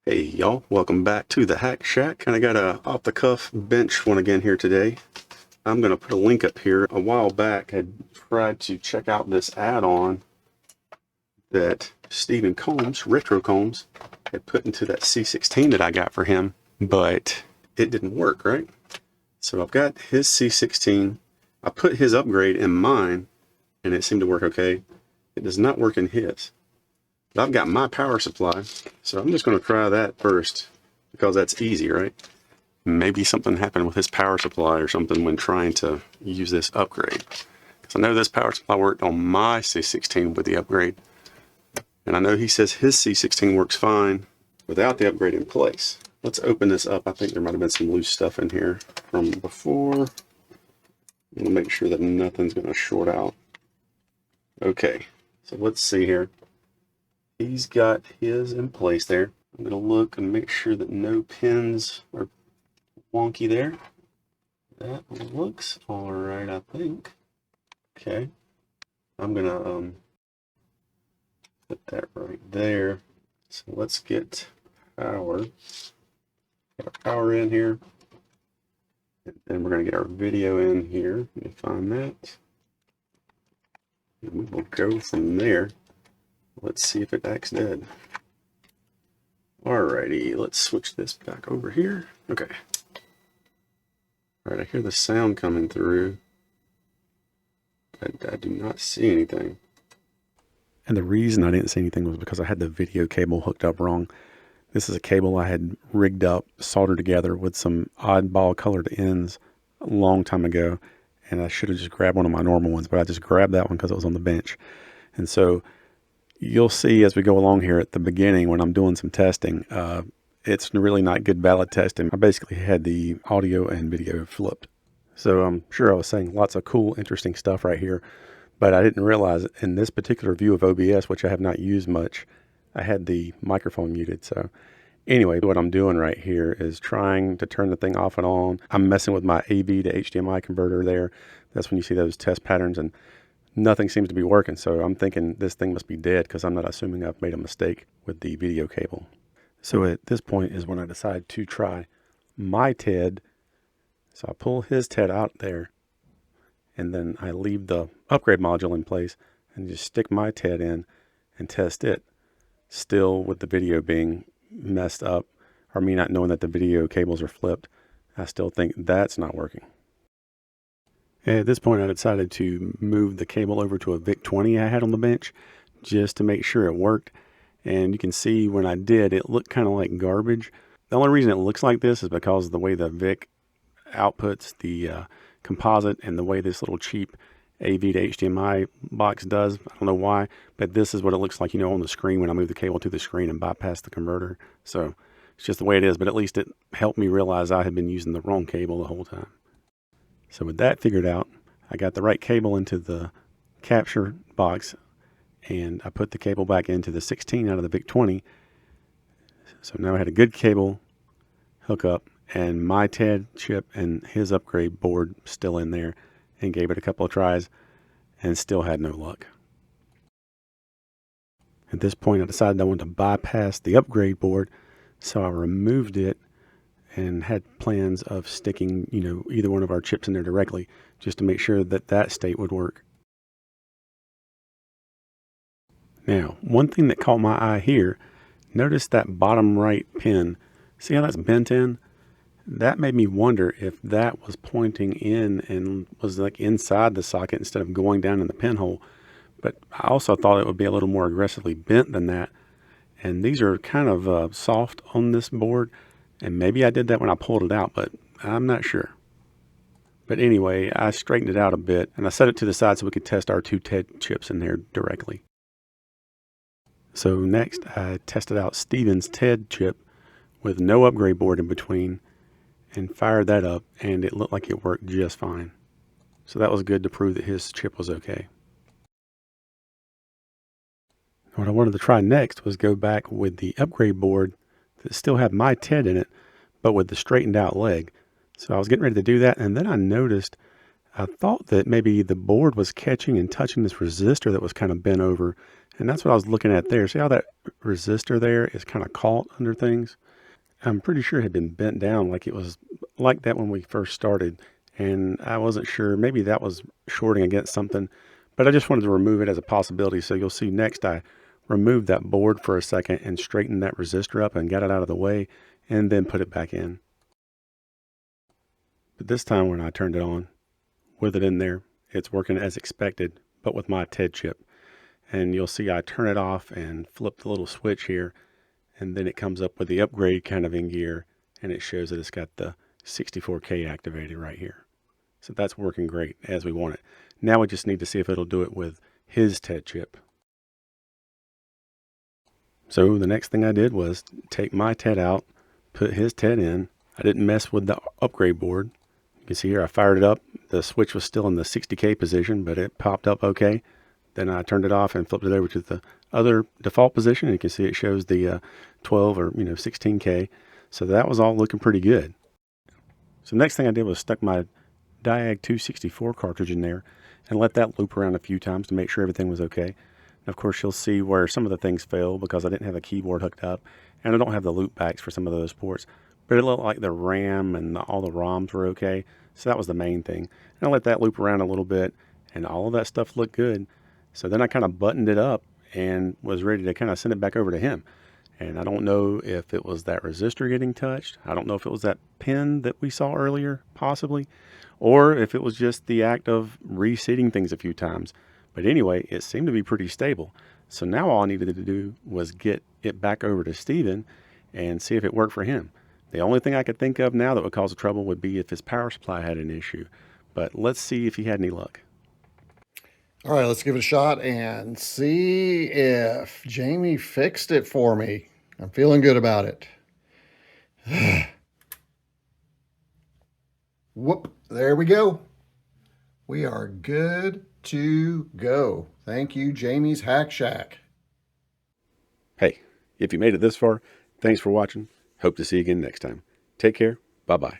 Hey y'all, welcome back to the HackShack. And I got a off-the-cuff bench one again here today. I'm going to put a link up here. A while back, I tried to check out this add-on that Stephen Combs, Retrocombs, had put into that C16 that I got for him, but it didn't work, right? So I've got his C16. I put his upgrade in mine, and it seemed to work okay. It does not work in his. But I've got my power supply, so I'm just going to try that first, because that's easy, right? Maybe something happened with his power supply or something when trying to use this upgrade. Because I know this power supply worked on my C16 with the upgrade. And I know he says his C16 works fine without the upgrade in place. Let's open this up. I think there might have been some loose stuff in here from before. I'm going to make sure that nothing's going to short out. Okay, so let's see here. He's got his in place there. I'm going to look and make sure that no pins are wonky there. That looks all right, I think. Okay. I'm going to put that right there. So let's get power. Get our power in here. And then we're going to get our video in here. Let me find that. And we will go from there. Let's see if it acts dead. Alrighty, let's switch this back over here. Okay. Alright, I hear the sound coming through. I do not see anything. And the reason I didn't see anything was because I had the video cable hooked up wrong. This is a cable I had rigged up, soldered together with some oddball colored ends a long time ago. And I should have just grabbed one of my normal ones, but I just grabbed that one because it was on the bench. And so you'll see as we go along here at the beginning when I'm doing some testing, it's really not good valid testing. I basically had the audio and video flipped. So I'm sure I was saying lots of cool, interesting stuff right here, but I didn't realize in this particular view of OBS, which I have not used much, I had the microphone muted. So anyway, what I'm doing right here is trying to turn the thing off and on. I'm messing with my AV to HDMI converter there. That's when you see those test patterns, and nothing seems to be working. So I'm thinking this thing must be dead because I'm not assuming I've made a mistake with the video cable. So at this point is when I decide to try my TED. So I pull his TED out there, and then I leave the upgrade module in place and just stick my TED in and test it. Still with the video being messed up, or me not knowing that the video cables are flipped, I still think that's not working. At this point, I decided to move the cable over to a VIC-20 I had on the bench just to make sure it worked. And you can see when I did, it looked kind of like garbage. The only reason it looks like this is because of the way the VIC outputs the composite and the way this little cheap AV to HDMI box does. I don't know why, but this is what it looks like, you know, on the screen when I move the cable to the screen and bypass the converter. So it's just the way it is, but at least it helped me realize I had been using the wrong cable the whole time. So with that figured out, I got the right cable into the capture box, and I put the cable back into the 16 out of the VIC-20. So now I had a good cable hookup, and my TED chip and his upgrade board still in there, and gave it a couple of tries and still had no luck. At this point, I decided I wanted to bypass the upgrade board, so I removed it and had plans of sticking, you know, either one of our chips in there directly just to make sure that that state would work. Now, one thing that caught my eye here, notice that bottom right pin. See how that's bent in? That made me wonder if that was pointing in and was like inside the socket instead of going down in the pinhole. But I also thought it would be a little more aggressively bent than that. And these are kind of soft on this board. And maybe I did that when I pulled it out, but I'm not sure. But anyway, I straightened it out a bit, and I set it to the side so we could test our two TED chips in there directly. So next, I tested out Steven's TED chip with no upgrade board in between and fired that up, and it looked like it worked just fine. So that was good to prove that his chip was okay. What I wanted to try next was go back with the upgrade board that still had my TED in it, but with the straightened out leg. So I was getting ready to do that, and then I noticed, I thought that maybe the board was catching and touching this resistor that was kind of bent over, And that's what I was looking at there. See how that resistor there is kind of caught under things? I'm pretty sure it had been bent down like it was like that when we first started. And I wasn't sure, maybe that was shorting against something, but I just wanted to remove it as a possibility. So you'll see next I removed that board for a second and straightened that resistor up and got it out of the way and then put it back in. But this time when I turned it on with it in there, it's working as expected, but with my TED chip. And you'll see I turn it off and flip the little switch here, and then it comes up with the upgrade kind of in gear, and it shows that it's got the 64K activated right here. So that's working great as we want it. Now we just need to see if it'll do it with his TED chip. So the next thing I did was take my TED out, put his TED in. I didn't mess with the upgrade board. You can see here I fired it up. The switch was still in the 60K position, but it popped up okay. Then I turned it off and flipped it over to the other default position. And you can see it shows the 12 or 16K. So that was all looking pretty good. So next thing I did was stuck my Diag 264 cartridge in there and let that loop around a few times to make sure everything was okay. And of course you'll see where some of the things fail because I didn't have a keyboard hooked up and I don't have the loop backs for some of those ports. But it looked like the RAM and all the ROMs were okay. So that was the main thing. And I let that loop around a little bit and all of that stuff looked good. So then I kind of buttoned it up and was ready to kind of send it back over to him. And I don't know if it was that resistor getting touched. I don't know if it was that pin that we saw earlier, possibly, or if it was just the act of reseating things a few times. But anyway, it seemed to be pretty stable. So now all I needed to do was get it back over to Steven and see if it worked for him. The only thing I could think of now that would cause trouble would be if his power supply had an issue. But let's see if he had any luck. All right, let's give it a shot and see if Jamie fixed it for me. I'm feeling good about it. Whoop, there we go. We are good to go. Thank you, Jamie's HackShack. Hey, if you made it this far, thanks for watching. Hope to see you again next time. Take care. Bye-bye.